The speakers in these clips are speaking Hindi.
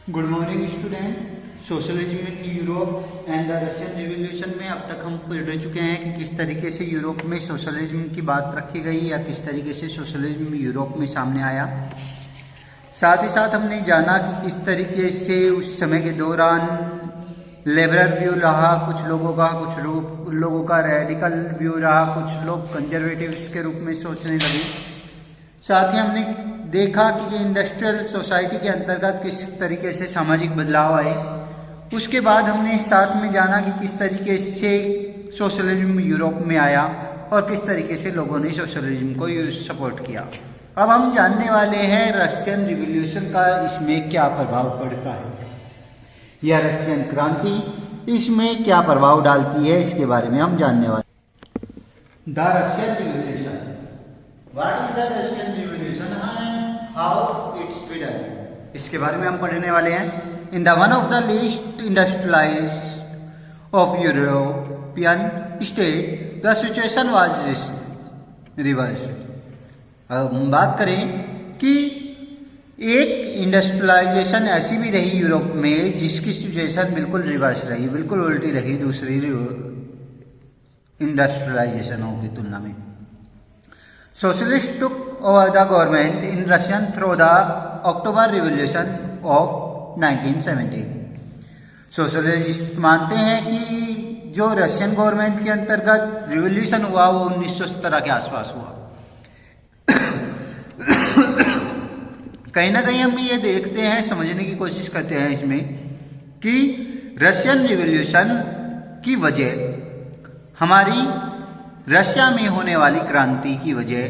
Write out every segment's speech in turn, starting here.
Good morning student. Socialism in Europe and the Russian revolution में अब तक हम पढ़ चुके हैं कि किस तरीके से यूरोप में सोशलिज्म की बात रखी गई या किस तरीके से सोशलिज्म यूरोप में सामने आया। साथ ही साथ हमने जाना कि किस तरीके से उस समय के दौरान लिबरल व्यू रहा कुछ लोगों का, कुछ लोगों का रेडिकल व्यू रहा, कुछ लोग कंजर्वेटिव्स के रूप में सोचने लगे। साथ ही हमने देखा कि इंडस्ट्रियल सोसाइटी के अंतर्गत किस तरीके से सामाजिक बदलाव आए। उसके बाद हमने साथ में जाना कि किस तरीके से सोशलिज्म यूरोप में आया और किस तरीके से लोगों ने सोशलिज्म को सपोर्ट किया। अब हम जानने वाले हैं रशियन रिवॉल्यूशन का इसमें क्या प्रभाव पड़ता है या रशियन क्रांति इसमें क्या प्रभाव डालती है, इसके बारे में हम जानने वाले। The Russian revolution, what is the Russian revolution and how it's began, इसके बारे में हम पढ़ने वाले हैं। In the one of the least industrialised of European state the situation was reversed. अब हम बात करें कि एक इंडस्ट्रियलाइजेशन ऐसी भी रही यूरोप में जिसकी सिचुएशन बिल्कुल रिवर्स रही, बिल्कुल उल्टी रही दूसरी इंडस्ट्रियलाइजेशनों की तुलना में। Socialists took over the government in Russia through the October Revolution of 1917. Socialist मानते हैं कि जो रशियन गवर्नमेंट के अंतर्गत रिवॉल्यूशन हुआ वो 1917 के आसपास हुआ। कहीं ना कहीं हम ये देखते हैं, समझने की कोशिश करते हैं इसमें कि रशियन रिवॉल्यूशन की वजह हमारी रशिया में होने वाली क्रांति की वजह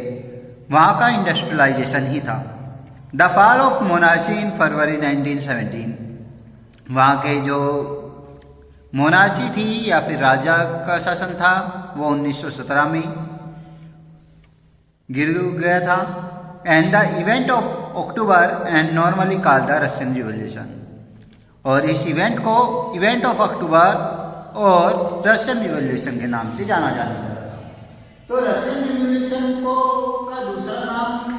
वहाँ का इंडस्ट्रियलाइजेशन ही था। द फॉल ऑफ मोनार्ची इन फरवरी 1917, वहाँ के जो मोनार्ची थी या फिर राजा का शासन था वो 1917 में गिर गया था। And the event of October and normally called the Russian revolution, और इस इवेंट को इवेंट ऑफ अक्टूबर और रशियन रिवॉल्यूशन के नाम से जाना जाता है। तो रशियन रिवॉल्यूशन को का दूसरा नाम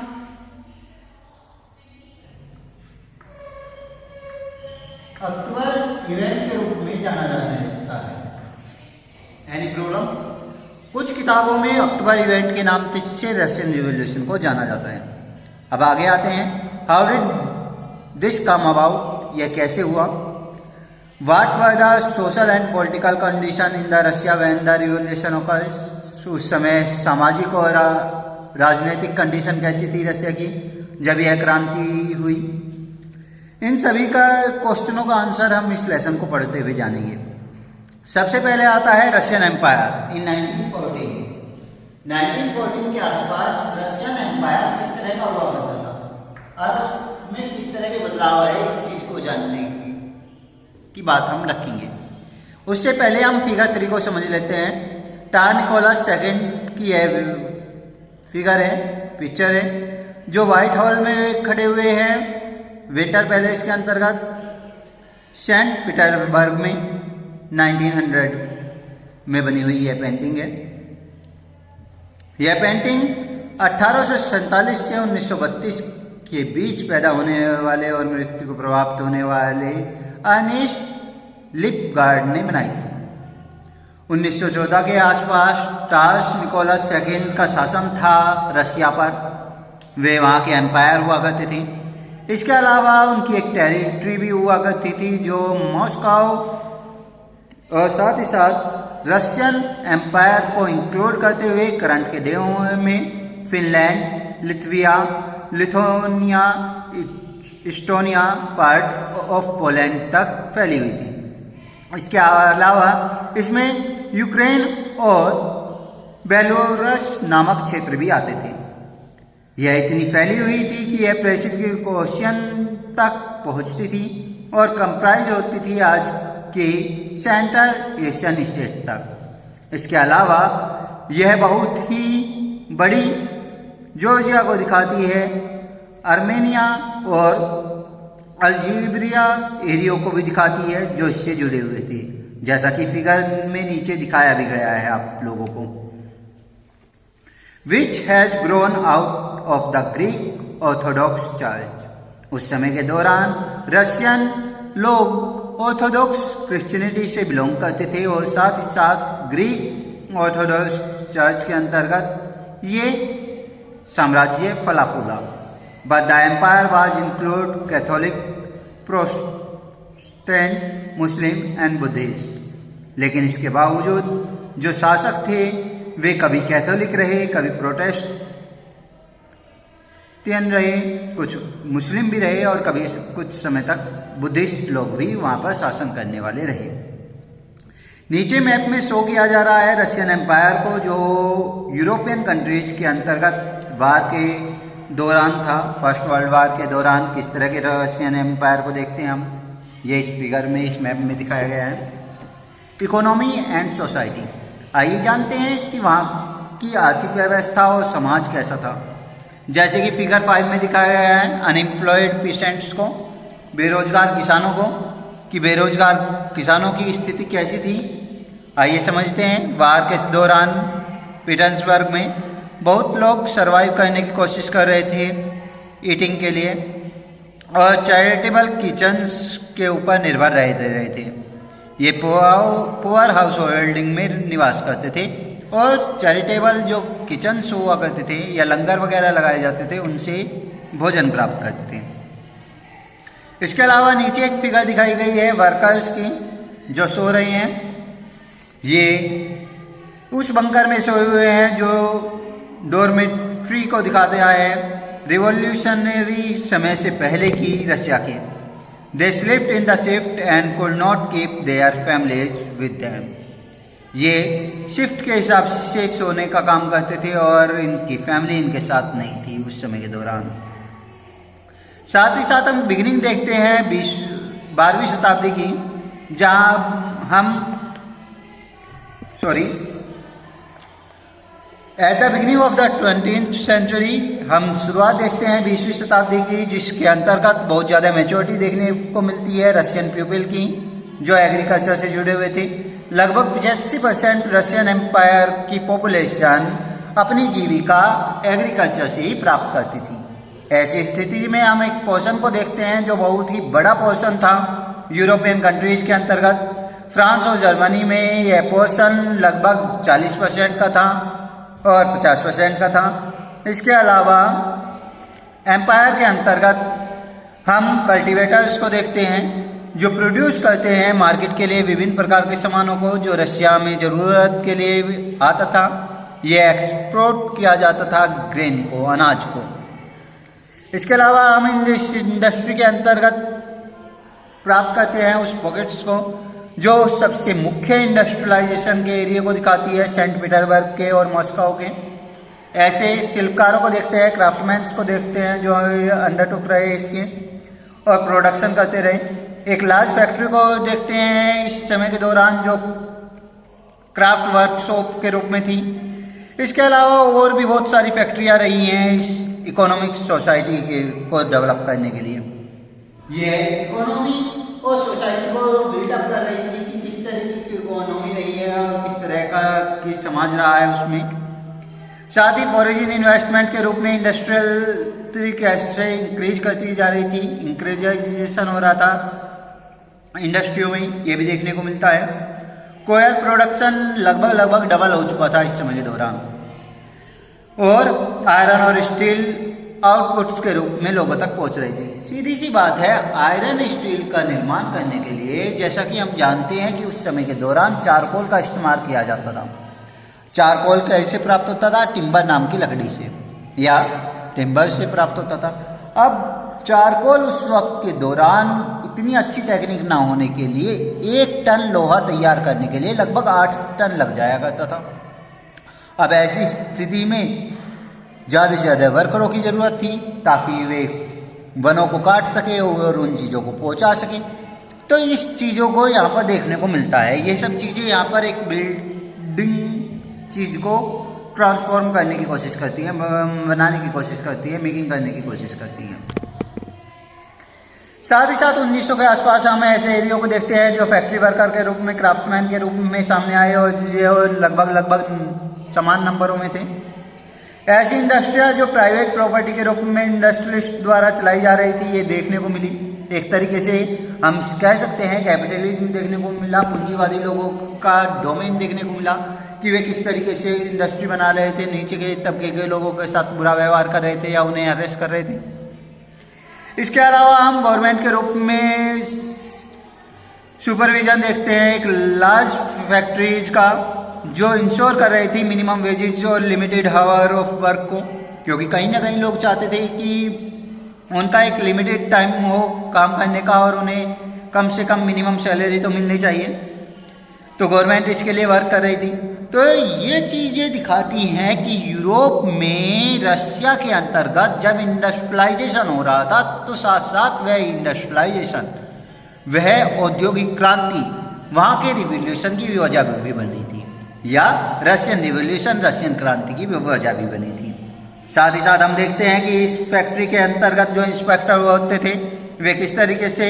अक्टूबर इवेंट के रूप में जाना जाता है। Any problem? कुछ किताबों में अक्टूबर इवेंट के नाम से रशियन रिवॉल्यूशन को जाना जाता है। अब आगे आते हैं, how did this come about, यह कैसे हुआ। What were the social and political condition in the Russia when the revolution occurs, उस समय सामाजिक और राजनीतिक कंडीशन कैसी थी रशिया की जब यह क्रांति हुई। इन सभी का क्वेश्चनों का आंसर हम इस लेसन को पढ़ते हुए जानेंगे। सबसे पहले आता है रशियन एम्पायर इन 1914 के आसपास रशियन एम्पायर किस तरह का हुआ करता था और उसमें किस तरह के बदलाव आए, इस चीज को जानने की बात हम रखेंगे। उससे पहले हम फिगर 3 को समझ लेते हैं। टार निकोलस सेकंड की फिगर है, पिक्चर है, जो व्हाइट हॉल में खड़े हुए हैं विंटर पैलेस के अंतर्गत सेंट पीटर्सबर्ग में 1900 में बनी हुई यह पेंटिंग है। यह पेंटिंग 1847 से 1932 के बीच पैदा होने वाले और मृत्यु को प्रभावित होने वाले अर्नेस्ट लिपगार्ड ने बनाई थी। 1914 के आसपास टार्स निकोलस सेकंड का शासन था रशिया पर, वे वहाँ के एम्पायर हुआ करते थे। इसके अलावा उनकी एक टेरिटरी भी हुआ करती थी जो मॉस्को और साथ ही साथ रशियन एम्पायर को इंक्लूड करते हुए करंट के दिनों में Finland, Lithuania, Lithuania, Estonia, part of Poland तक फैली हुई थी। इसके अलावा इसमें यूक्रेन और बेलारूस नामक क्षेत्र भी आते थे। यह इतनी फैली हुई थी कि यह पैसिफिक ओशियन तक पहुंचती थी और कंप्राइज होती थी आज के सेंट्रल एशियन स्टेट तक। इसके अलावा यह बहुत ही बड़ी जॉर्जिया को दिखाती है, आर्मेनिया और अल्जीरिया एरिया को भी दिखाती है जो इससे जुड़े हुए थे, जैसा कि फिगर में नीचे दिखाया भी गया है आप लोगों को। Which has grown out of the Greek Orthodox church, उस समय के दौरान रशियन लोग ऑर्थोडॉक्स क्रिश्चियनिटी से बिलोंग करते थे और साथ ही साथ ग्रीक ऑर्थोडॉक्स चर्च के अंतर्गत ये साम्राज्य फला फूला। But the empire was include Catholic, Protestant, Muslim and Buddhist. लेकिन इसके बावजूद जो शासक थे वे कभी कैथोलिक रहे, कभी प्रोटेस्टेंट रहे, कुछ मुस्लिम भी रहे और कभी कुछ समय तक बुद्धिस्ट लोग भी वहां पर शासन करने वाले रहे। नीचे मैप में शो किया जा रहा है रशियन एम्पायर को, जो यूरोपियन कंट्रीज के अंतर्गत वार के दौरान था। फर्स्ट वर्ल्ड वार के दौरान किस तरह के रशियन एम्पायर को देखते हैं हम, ये इस फिगर में, इस मैप में दिखाया गया है। इकोनॉमी एंड सोसाइटी, आइए जानते हैं कि वहाँ की आर्थिक व्यवस्था और समाज कैसा था। जैसे कि फिगर 5 में दिखाया गया है अनएम्प्लॉयड पीसेंट्स को, बेरोजगार किसानों को, कि बेरोजगार किसानों की स्थिति कैसी थी। आइए समझते हैं। वार के दौरान पीटर्सबर्ग में बहुत लोग सरवाइव करने की कोशिश कर रहे थे ईटिंग के लिए और चैरिटेबल किचन्स के ऊपर निर्भर रहे थे। ये पुअर हाउस होल्डिंग में निवास करते थे और चैरिटेबल जो किचन्स हुआ करते थे या लंगर वगैरह लगाए जाते थे उनसे भोजन प्राप्त करते थे। इसके अलावा नीचे एक फिगर दिखाई गई है वर्कर्स की जो सो रहे हैं। ये उस बंकर में सोए हुए हैं जो डॉर्मेट्री को दिखाता है रिवॉल्यूशनरी समय से पहले की रशिया के। They slept in the shift and could not keep their families with them. ये शिफ्ट के हिसाब से सोने का काम करते थे और इनकी फैमिली इनके साथ नहीं थी उस समय के दौरान। साथ ही साथ हम बिगिनिंग देखते हैं 12वीं शताब्दी की, जहां at the beginning of the 20th century हम शुरुआत देखते हैं 20वीं शताब्दी की, जिसके अंतर्गत बहुत ज़्यादा मेच्योरिटी देखने को मिलती है रशियन पीपल की जो एग्रीकल्चर से जुड़े हुए थे। लगभग 85% रशियन एम्पायर की पॉपुलेशन अपनी जीविका एग्रीकल्चर से ही प्राप्त करती थी। ऐसी स्थिति में हम एक पोर्शन को देखते हैं जो बहुत ही बड़ा पोर्शन था यूरोपियन कंट्रीज के अंतर्गत। फ्रांस और जर्मनी में यह पोर्शन लगभग 40% का था और 50% का था। इसके अलावा एम्पायर के अंतर्गत हम कल्टीवेटर्स को देखते हैं जो प्रोड्यूस करते हैं मार्केट के लिए विभिन्न प्रकार के सामानों को जो रशिया में ज़रूरत के लिए आता था। यह एक्सपोर्ट किया जाता था ग्रेन को, अनाज को। इसके अलावा हम इंडस्ट्री के अंतर्गत प्राप्त करते हैं उस पॉकेट्स को जो सबसे मुख्य इंडस्ट्रियलाइजेशन के एरिया को दिखाती है, सेंट पीटर्सबर्ग के और मॉस्को के। ऐसे शिल्पकारों को देखते हैं, क्राफ्टमैन्स को देखते हैं जो अंडरटुक रहे इसके और प्रोडक्शन करते रहे। एक लार्ज फैक्ट्री को देखते हैं इस समय के दौरान जो क्राफ्ट वर्कशॉप के रूप में थी। इसके अलावा और भी बहुत सारी फैक्ट्रियां रही हैं इस इकोनॉमिक सोसाइटी को डेवलप करने के लिए। ये इकोनॉमी और सोसाइटी को बिल्डअप कर रही थी कि किस तरह की इकोनॉमी रही है और किस तरह का किस समाज रहा है उसमें। साथ ही फॉरेन इन्वेस्टमेंट के रूप में इंडस्ट्रियल कैसे इंक्रीज करती जा रही थी, इंक्रीजाइजेशन हो रहा था इंडस्ट्रियों में, ये भी देखने को मिलता है। कोयल प्रोडक्शन लगभग डबल हो चुका था इस समय के दौरान और आयरन और स्टील आउटपुट्स के रूप में लोगों तक पहुंच रही थी। सीधी सी बात है, आयरन स्टील का निर्माण करने के लिए जैसा कि हम जानते हैं कि उस समय के दौरान चारकोल का इस्तेमाल किया जाता था। चारकोल कैसे प्राप्त होता था? टिम्बर नाम की लकड़ी से या टिम्बर से प्राप्त होता था। अब चारकोल उस वक्त के दौरान इतनी अच्छी टेक्निक ना होने के लिए 1 टन लोहा तैयार करने के लिए लगभग 8 टन लग जाया करता था। अब ऐसी स्थिति में ज़्यादा से ज़्यादा वर्करों की ज़रूरत थी ताकि वे वनों को काट सके और उन चीज़ों को पहुंचा सके। तो इस चीज़ों को यहाँ पर देखने को मिलता है। ये सब चीज़ें यहाँ पर एक बिल्डिंग चीज़ को ट्रांसफॉर्म करने की कोशिश करती हैं, बनाने की कोशिश करती है, मेकिंग करने की कोशिश करती हैं। साथ ही साथ 1900 के आसपास हम ऐसे एरियो को देखते हैं जो फैक्ट्री वर्कर के रूप में, क्राफ्टमैन के रूप में सामने आए और जो लगभग समान नंबरों में थे। ऐसी इंडस्ट्रियाँ जो प्राइवेट प्रॉपर्टी के रूप में इंडस्ट्रियलिस्ट द्वारा चलाई जा रही थी, ये देखने को मिली। एक तरीके से हम कह सकते हैं कैपिटलिज्म देखने को मिला, पूंजीवादी लोगों का डोमेन देखने को मिला कि वे किस तरीके से इंडस्ट्री बना रहे थे, नीचे के तबके के लोगों के साथ बुरा व्यवहार कर रहे थे या उन्हें अरेस्ट कर रहे थे। इसके अलावा हम गवर्नमेंट के रूप में सुपरविजन देखते हैं एक लार्ज फैक्ट्रीज का, जो इंश्योर कर रही थी मिनिमम वेजेज और लिमिटेड हावर ऑफ वर्क को, क्योंकि कहीं ना कहीं लोग चाहते थे कि उनका एक लिमिटेड टाइम हो काम करने का और उन्हें कम से कम मिनिमम सैलरी तो मिलनी चाहिए, तो गवर्नमेंट इसके लिए वर्क कर रही थी। तो ये चीज़ें दिखाती हैं कि यूरोप में रशिया के अंतर्गत जब इंडस्ट्रियलाइजेशन हो रहा था तो साथ साथ वह इंडस्ट्रियलाइजेशन, वह औद्योगिक क्रांति वहाँ के रिवॉल्यूशन की भी वजह भी बनी थी, या रशियन रिवॉल्यूशन रशियन क्रांति की भी वजह भी बनी थी। साथ ही साथ हम देखते हैं कि इस फैक्ट्री के अंतर्गत जो इंस्पेक्टर होते थे वे किस तरीके से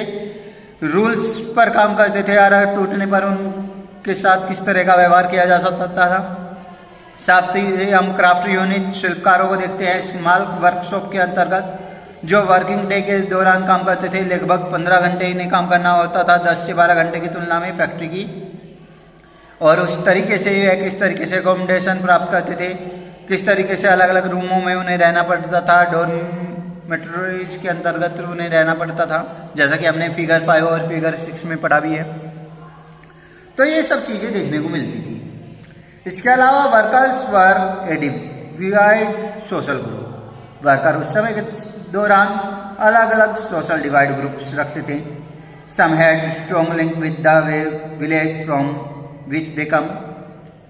रूल्स पर काम करते थे, और टूटने पर उनके साथ किस तरह का व्यवहार किया जा सकता था। साथ ही हम क्राफ्ट यूनिट शिल्पकारों को देखते हैं स्मॉल वर्कशॉप के अंतर्गत, जो वर्किंग डे के दौरान काम करते थे। लगभग 15 घंटे इन्हें काम करना होता था 10 से 12 घंटे की तुलना में फैक्ट्री की, और उस तरीके से वे किस तरीके से अकोमोडेशन प्राप्त करते थे, किस तरीके से अलग अलग रूमों में उन्हें रहना पड़ता था, डॉर्मेटरीज के अंतर्गत उन्हें रहना पड़ता था, जैसा कि हमने फिगर 5 और फिगर 6 में पढ़ा भी है। तो ये सब चीज़ें देखने को मिलती थी। इसके अलावा वर्कर्स वर ए डिवाइड सोशल ग्रुप, वर्कर उस समय के दौरान अलग अलग सोशल डिवाइड ग्रुप्स रखते थे। Some had strong link with the village from which they came,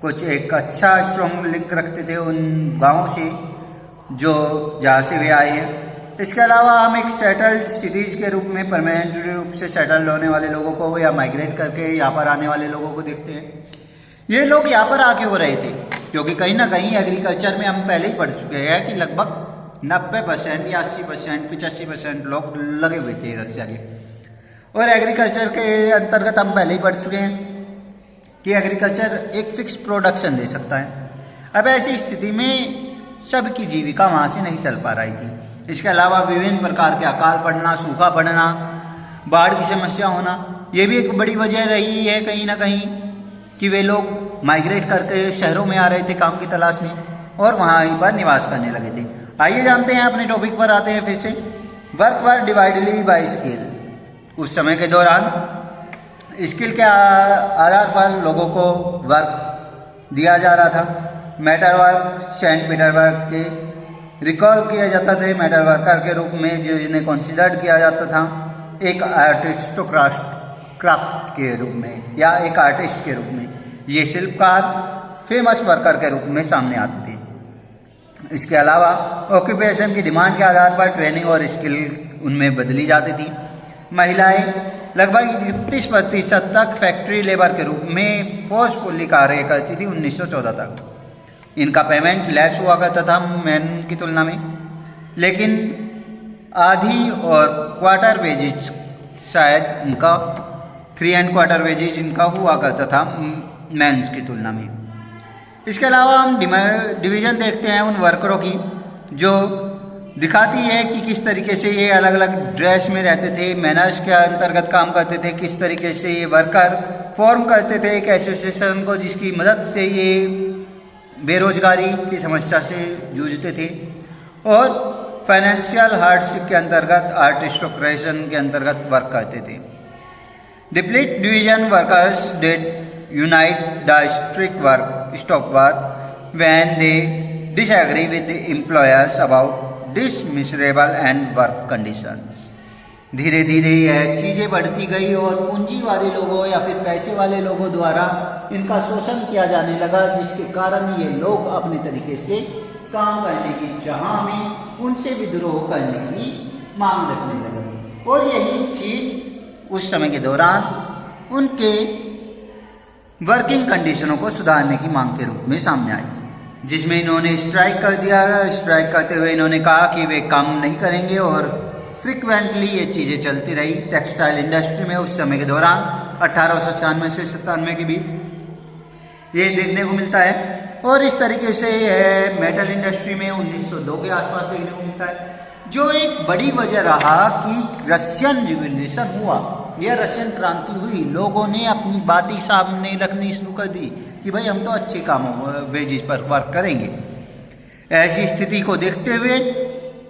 कुछ एक अच्छा स्ट्रॉन्ग लिंक रखते थे उन गाँवों से जो जहाँ से वे आए हैं। इसके अलावा हम एक सेटल्ड सिटीज़ के रूप में परमानेंट रूप से सेटल्ड होने वाले लोगों को या माइग्रेट करके यहाँ पर आने वाले लोगों को देखते हैं। ये लोग यहाँ पर आके हो रहे थे क्योंकि कहीं ना कहीं एग्रीकल्चर में हम पहले ही पढ़ चुके हैं कि लगभग 90% या 80%, 85% लोग लगे हुए थे रशिया के, और एग्रीकल्चर के अंतर्गत हम पहले ही पढ़ चुके हैं कि एग्रीकल्चर एक फिक्स प्रोडक्शन दे सकता है। अब ऐसी स्थिति में सबकी जीविका वहाँ से नहीं चल पा रही थी। इसके अलावा विभिन्न प्रकार के अकाल पड़ना, सूखा पड़ना, बाढ़ की समस्या होना, ये भी एक बड़ी वजह रही है कहीं ना कहीं कि वे लोग माइग्रेट करके शहरों में आ रहे थे काम की तलाश में और वहाँ पर निवास करने लगे थे। आइए जानते हैं, अपने टॉपिक पर आते हैं फिर से। Work were divided by skill. उस समय के दौरान स्किल के आधार पर लोगों को वर्क दिया जा रहा था। मेटल वर्क सेंट पीटर्सबर्ग के रिकॉल किया जाता था मेटल वर्कर के रूप में, जो जिन्हें कंसिडर्ड किया जाता था एक क्राफ्ट के रूप में या एक आर्टिस्ट के रूप में। ये शिल्पकार फेमस वर्कर के रूप में सामने आते थे। इसके अलावा ऑक्यूपेशन की डिमांड के आधार पर ट्रेनिंग और स्किल उनमें बदली जाती थी। महिलाएं लगभग 31% तक फैक्ट्री लेबर के रूप में फोर्सफुली कार्य करती थी 1914 तक। इनका पेमेंट लेस हुआ करता था मैन की तुलना में, लेकिन आधी और क्वार्टर वेजेज शायद इनका 3¼ वेजेज इनका हुआ करता था मैंस की तुलना में। इसके अलावा हम डिवीज़न देखते हैं उन वर्करों की जो दिखाती है कि किस तरीके से ये अलग अलग ड्रेस में रहते थे, मैनर्स के अंतर्गत काम करते थे, किस तरीके से ये वर्कर फॉर्म करते थे एक एसोसिएशन को जिसकी मदद से ये बेरोजगारी की समस्या से जूझते थे, और फाइनेंशियल हार्डशिप के अंतर्गत आर्टिस्टोक्रेशन के अंतर्गत वर्क करते थे। Deplete division workers did unite the strict work stop work when they disagree with employers about dismissible and work conditions. धीरे धीरे यह चीज़ें बढ़ती गई और पूंजीवादी लोगों या फिर पैसे वाले लोगों द्वारा इनका शोषण किया जाने लगा, जिसके कारण ये लोग अपने तरीके से काम करने की चाह में उनसे विद्रोह करने की मांग रखने लगे। और यही चीज़ उस समय के दौरान उनके वर्किंग कंडीशनों को सुधारने की मांग के रूप में सामने आई, जिसमें इन्होंने स्ट्राइक कर दिया। स्ट्राइक करते हुए इन्होंने कहा कि वे काम नहीं करेंगे, और फ्रिक्वेंटली ये चीज़ें चलती रही टेक्सटाइल इंडस्ट्री में उस समय के दौरान 1896 से 97 के बीच ये देखने को मिलता है। और इस तरीके से मेटल इंडस्ट्री में 1902 के आसपास देखने को मिलता है। जो एक बड़ी वजह रहा कि रशियन रिवॉल्यूशन हुआ या रशियन क्रांति हुई, लोगों ने अपनी बातें सामने रखनी शुरू कर दी कि भाई हम तो अच्छे कामों वेजेस पर वर्क करेंगे। ऐसी स्थिति को देखते हुए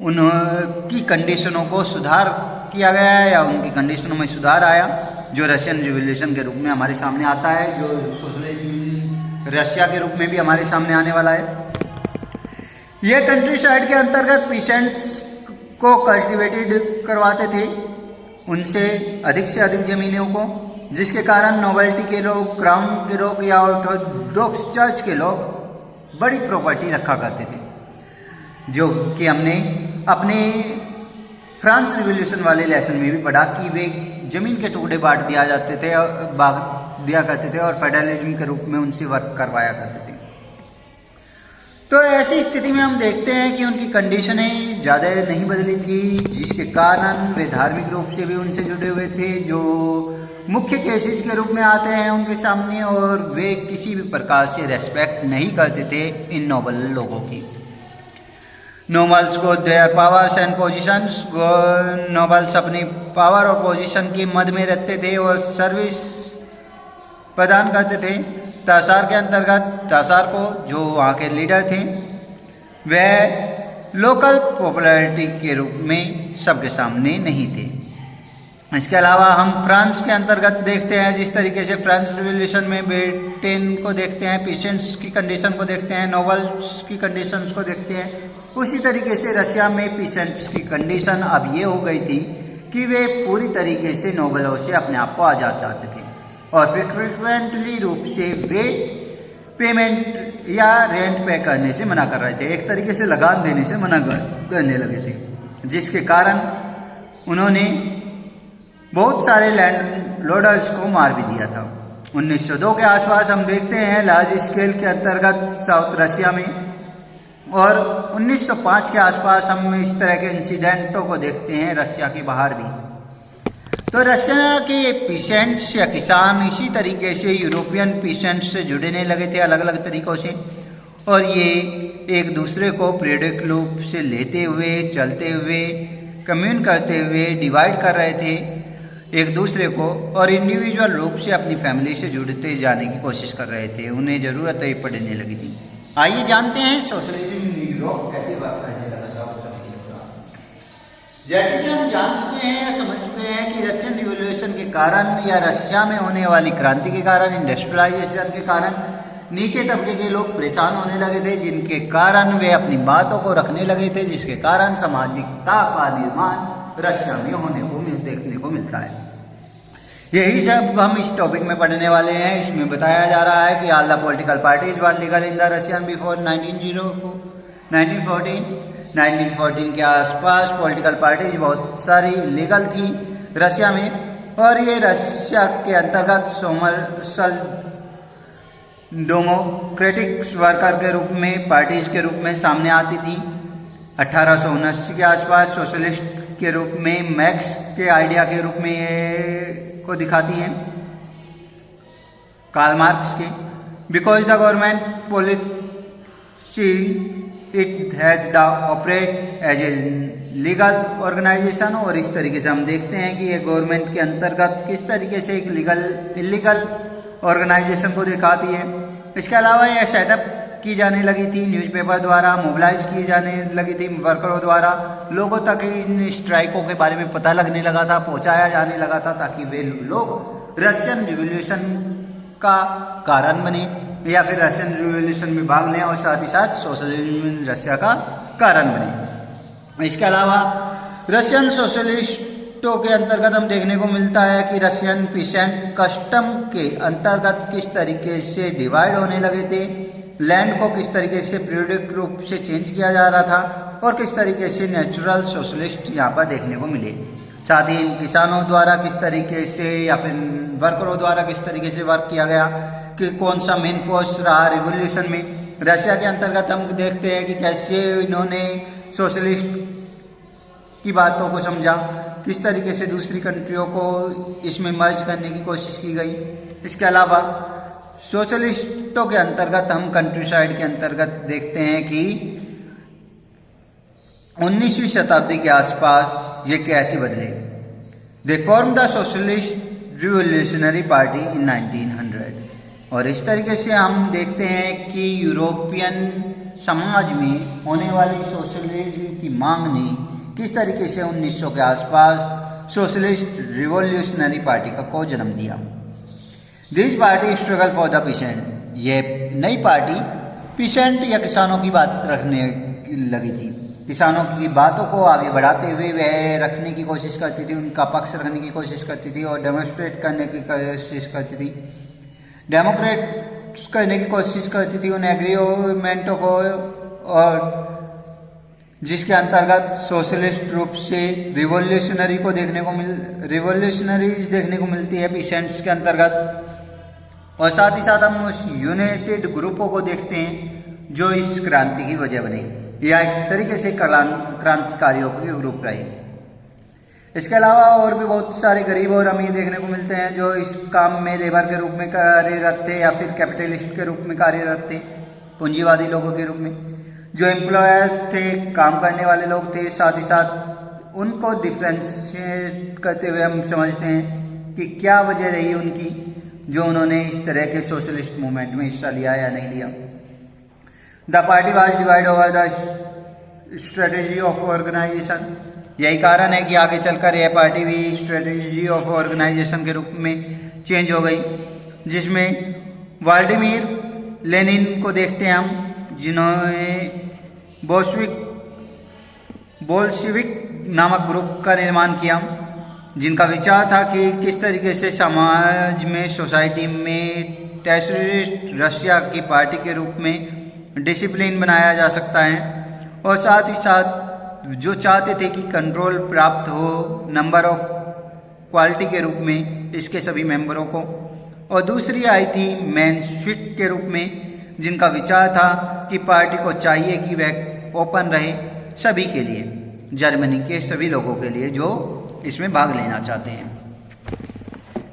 उनकी कंडीशनों को सुधार किया गया या उनकी कंडीशनों में सुधार आया, जो रशियन रिवॉल्यूशन के रूप में हमारे सामने आता है, जो सोशलिज्म रशिया के रूप में भी हमारे सामने आने वाला है। यह कंट्री साइड के अंतर्गत पीसेंट्स को कल्टिवेटेड करवाते थे, उनसे अधिक जमीनों को, जिसके कारण नोबेलिटी के लोग, क्राउन के लोग या ऑर्थोडॉक्स चर्च के लोग बड़ी प्रॉपर्टी रखा करते थे, जो कि हमने अपने फ्रांस रिवॉल्यूशन वाले लेसन में भी पढ़ा कि वे जमीन के टुकड़े बांट दिया जाते थे और बांट दिया करते थे और फेडरलिज्म के रूप में उनसे वर्क करवाया करते थे। तो ऐसी स्थिति में हम देखते हैं कि उनकी कंडीशनें ज़्यादा नहीं बदली थी, जिसके कारण वे धार्मिक रूप से भी उनसे जुड़े हुए थे, जो मुख्य केसेस के रूप में आते हैं उनके सामने, और वे किसी भी प्रकार से रेस्पेक्ट नहीं करते थे इन नोबल लोगों की। नोबल्स को there powers and positions, nobles अपनी पावर और पोजीशन के मध्य में रहते थे और सर्विस प्रदान करते थे। तासार के अंतर्गत तासार को, जो वहाँ के लीडर थे, वह लोकल पॉपुलैरिटी के रूप में सबके सामने नहीं थे। इसके अलावा हम फ्रांस के अंतर्गत देखते हैं, जिस तरीके से फ्रांस रिवॉल्यूशन में ब्रिटेन को देखते हैं, पीसेंट्स की कंडीशन को देखते हैं, नोबल्स की कंडीशंस को देखते हैं, उसी तरीके से रशिया में पीसेंट्स की कंडीशन अब ये हो गई थी कि वे पूरी तरीके से नोबलों से अपने आप को आज़ाद चाहते थे और फ्रिक्वेंटली रूप से वे पेमेंट या रेंट पे करने से मना कर रहे थे, एक तरीके से लगान देने से मना करने लगे थे, जिसके कारण उन्होंने बहुत सारे लैंड लॉर्डर्स को मार भी दिया था। 1902 के आसपास हम देखते हैं लार्ज स्केल के अंतर्गत साउथ रशिया में, और 1905 के आसपास हम इस तरह के इंसिडेंटों को देखते हैं रशिया के बाहर भी। तो रशिया के पीसेंट्स या किसान इसी तरीके से यूरोपियन पीसेंट्स से जुड़ने लगे थे अलग अलग तरीकों से, और ये एक दूसरे को पीरियडिक रूप से लेते हुए, चलते हुए, कम्यून करते हुए डिवाइड कर रहे थे एक दूसरे को, और इंडिविजुअल रूप से अपनी फैमिली से जुड़ते जाने की कोशिश कर रहे थे। उन्हें ज़रूरतें पड़ने लगी थी। आइए जानते हैं सोशलिज्म इन यूरोप कैसे वर्क करने लगा था उस समय के साथ। जैसे कि हम जान चुके हैं या समझ चुके हैं कि रशियन रिवॉल्यूशन के कारण या रशिया में होने वाली क्रांति के कारण, इंडस्ट्रियलाइजेशन के कारण नीचे तबके के लोग परेशान होने लगे थे, जिनके कारण वे अपनी बातों को रखने लगे थे, जिसके कारण सामाजिकता का निर्माण रशिया में देखने को मिलता है। यही सब हम इस टॉपिक में पढ़ने वाले हैं। इसमें बताया जा रहा है कि all the political parties were legal in the Russian before 1914 के आसपास पॉलिटिकल पार्टीज बहुत सारी लीगल थी रशिया में, और ये रशिया के अंतर्गत सोशल डेमोक्रेटिक वर्कर के रूप में, पार्टीज के रूप में सामने आती थी। 1879 के आसपास सोशलिस्ट के रूप में, मैक्स के आइडिया के रूप में ये को दिखाती हैं कार्ल मार्क्स के। Because the government policy it has the operate as a legal organisation, और इस तरीके से हम देखते हैं कि ये गवर्नमेंट के अंतर्गत किस तरीके से एक इलीगल ऑर्गेनाइजेशन को दिखाती है। इसके अलावा यह सेटअप की जाने लगी थी न्यूज़पेपर द्वारा, मोबिलाइज की जाने लगी थी वर्करों द्वारा, लोगों तक इन स्ट्राइकों के बारे में पता लगने लगा था, पहुंचाया जाने लगा था, ताकि वे लोग रशियन रिवॉल्यूशन का कारण बने या फिर रशियन रिवॉल्यूशन में भाग लें और साथ ही साथ सोशलिज्म रशिया का कारण बने। इसके अलावा रशियन सोशलिस्टों के अंतर्गत हम देखने को मिलता है कि रशियन पीसेंट कस्टम के अंतर्गत किस तरीके से डिवाइड होने लगे थे, लैंड को किस तरीके से पीरियडिक रूप से चेंज किया जा रहा था, और किस तरीके से नेचुरल सोशलिस्ट यहाँ पर देखने को मिले। साथ ही इन किसानों द्वारा किस तरीके से या फिर वर्करों द्वारा किस तरीके से वर्क किया गया, कि कौन सा मेन फोर्स रहा रिवॉल्यूशन में। रशिया के अंतर्गत हम देखते हैं कि कैसे इन्होंने सोशलिस्ट की बातों को समझा, किस तरीके से दूसरी कंट्रियों को इसमें मर्ज करने की कोशिश की गई। इसके अलावा सोशलिस्टों के अंतर्गत हम कंट्री साइड के अंतर्गत देखते हैं कि 19वीं शताब्दी के आसपास ये कैसे बदले। They form the socialist revolutionary party इन 1900। और इस तरीके से हम देखते हैं कि यूरोपियन समाज में होने वाली सोशलिज्म की मांग ने किस तरीके से 1900 के आसपास सोशलिस्ट रिवोल्यूशनरी पार्टी को जन्म दिया। This party struggle for the pheasant. ये नई पार्टी पीसेंट या किसानों की बात रखने लगी थी। किसानों की बातों को आगे बढ़ाते हुए वह रखने की कोशिश करती थी, उनका पक्ष रखने की कोशिश करती थी और डेमोस्ट्रेट करने की कोशिश करती थी, डेमोक्रेट करने की कोशिश करती थी उन एग्रीमेंटों को, और जिसके अंतर्गत सोशलिस्ट रूप से रिवोल्यूशनरीज देखने को मिलती है पीसेंट्स के अंतर्गत। और साथ ही साथ हम उस यूनाइटेड ग्रुपों को देखते हैं जो इस क्रांति की वजह बने, या एक तरीके से क्रांतिकारियों के ग्रुप रहे। इसके अलावा और भी बहुत सारे गरीब और अमीर देखने को मिलते हैं जो इस काम में लेबर के रूप में कार्यरत थे या फिर कैपिटलिस्ट के रूप में कार्यरत थे, पूंजीवादी लोगों के रूप में। जो एम्प्लॉयर्स थे, काम करने वाले लोग थे। साथ ही साथ उनको डिफ्रेंशिएट करते हुए हम समझते हैं कि क्या वजह रही उनकी जो उन्होंने इस तरह के सोशलिस्ट मूवमेंट में हिस्सा लिया या नहीं लिया। The party was divide over the strategy of organisation. यही कारण है कि आगे चलकर यह पार्टी भी स्ट्रेटेजी ऑफ ऑर्गेनाइजेशन के रूप में चेंज हो गई, जिसमें व्लादिमीर लेनिन को देखते हैं हम, जिन्होंने बोल्शेविक नामक ग्रुप का निर्माण किया, जिनका विचार था कि किस तरीके से समाज में, सोसाइटी में टेररिस्ट रशिया की पार्टी के रूप में डिसिप्लिन बनाया जा सकता है। और साथ ही साथ जो चाहते थे कि कंट्रोल प्राप्त हो नंबर ऑफ क्वालिटी के रूप में इसके सभी मेंबरों को। और दूसरी आई थी मेन्शविक के रूप में, जिनका विचार था कि पार्टी को चाहिए कि वह ओपन रहे सभी के लिए, जर्मनी के सभी लोगों के लिए जो इसमें भाग लेना चाहते हैं।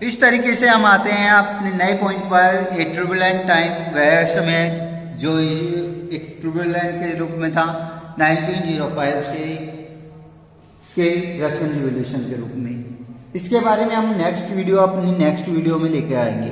इस तरीके से हम आते हैं अपने नए पॉइंट पर। ए ट्रूबुलेंट टाइम, वह समय जो एक ट्रूबुलेंट के रूप में था 1905 से के रशियन रिवॉल्यूशन के रूप में। इसके बारे में हम अपनी नेक्स्ट वीडियो में लेके आएंगे।